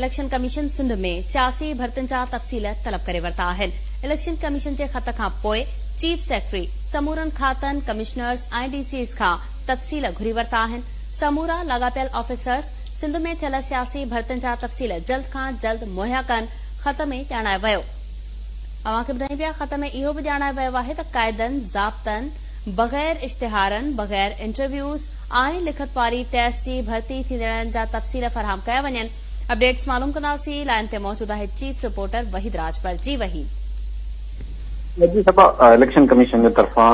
Election commission Sindh में सियासी भर्तियुनि जा तफ़सील तलब करे वरिता आहिनि। इलेक्शन कमीशन जे ख़त खां पोइ चीफ सेक्रेटरी समूरनि खातनि कमिश्नर्स ऐं डीसीएस खां तफ़सील घुरी वरिता आहिनि। समूरा लाॻापियल ऑफिसर्स सिंध में थियल सियासी भर्तियुनि जा तफ़सील जल्द खां जल्द मुहैया कनि, ख़त में ॼाणायो वियो। अव्हांखे ॿुधायूं पिया, ख़त में इहो बि ॼाणायो वियो आहे त क़ाइदनि ज़ाब्तनि बग़ैर इश्तिहारनि बग़ैर इंटरव्यूज़ ऐं लिखत वारी टेस्ट जी भर्ती थींदड़नि जा तफ़सील फराहम कया वञनि। अपडेट्स मालूम कंदासीं। लाइन ते मौजूद आहे चीफ रिपोर्टर वहीद राजपर। जी वहीद। इलेक्शन कमीशन की तरफा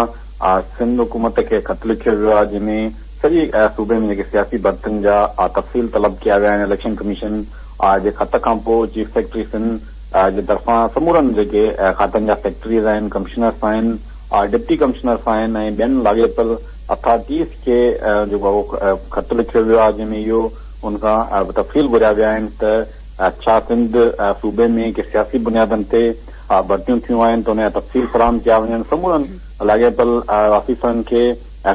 सिंध हुकूमत के खत लिखियो वियो आहे, जंहिंमें सॼी सूबे में जेके सियासी भर्तियुनि जा तफ़सील तलब किया विया आहिनि। इलेक्शन कमीशन जे खत खां पोइ चीफ सेक्रेटरी सिंध जे तरफा समूरनि जेके खातनि जा सेक्रेटरीज़ आहिनि, कमिश्नर्स आहिनि, डिप्टी कमिश्नर्स आहिनि ऐं ॿियनि लाॻापियल अथॉरिटीज़ खे जेको खत लिखियो वियो आहे, जंहिंमें इहो उनखां तफ़सील घुरिया विया आहिनि त छा सिंध सूबे में के सियासी बुनियादनि ते भर्तियूं थियूं आहिनि त उन जा तफ़सील फराहम कया वञनि। समूरनि लाॻापियल ऑफिसरनि खे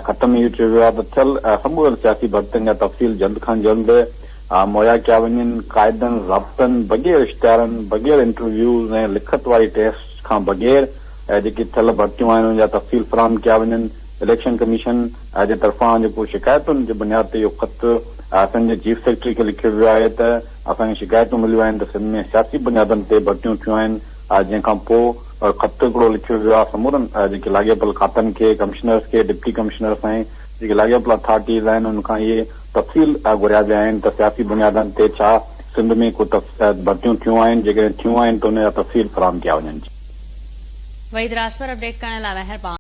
खत में इहो चयो वियो आहे त थियल समूरनि सियासी भर्तियुनि जा तफ़सील जल्द खां जल्द मुहैया कया वञनि। क़ाइदनि ज़ाब्तनि बग़ैर इश्तिहारनि बग़ैर इंटरव्यूज़ ऐं लिखत वारी टेस्ट खां बग़ैर जेकी थियल भर्तियूं आहिनि उनजा तफ़सील फराहम कया वञनि। इलेक्शन कमीशन जे तरफ़ां जेको शिकायतुनि जे बुनियाद ते इहो ख़त असांजे चीफ सेक्रेटरी खे लिखियो वियो आहे त असांखे शिकायतूं मिलियूं आहिनि त सिंध में सियासी बुनियादनि ते भर्तियूं थियूं आहिनि। जंहिंखां पोइ ख़त हिकिड़ो लिखियो वियो आहे समूरनि जेके लाॻापियल खातनि खे, कमिश्नर्स खे, डिप्टी कमिश्नर्स ऐं जेके लाॻापियल अथॉरिटीज़ आहिनि उनखां इहे तफ़सील घुरिया विया आहिनि त सियासी बुनियादनि ते छा सिंध में को भर्तियूं थियूं आहिनि, जेकॾहिं थियूं आहिनि त उन जा तफ़सील फराहम कया वञनि। वहीद राजपर अपडेट करण लाइ महिरबानी।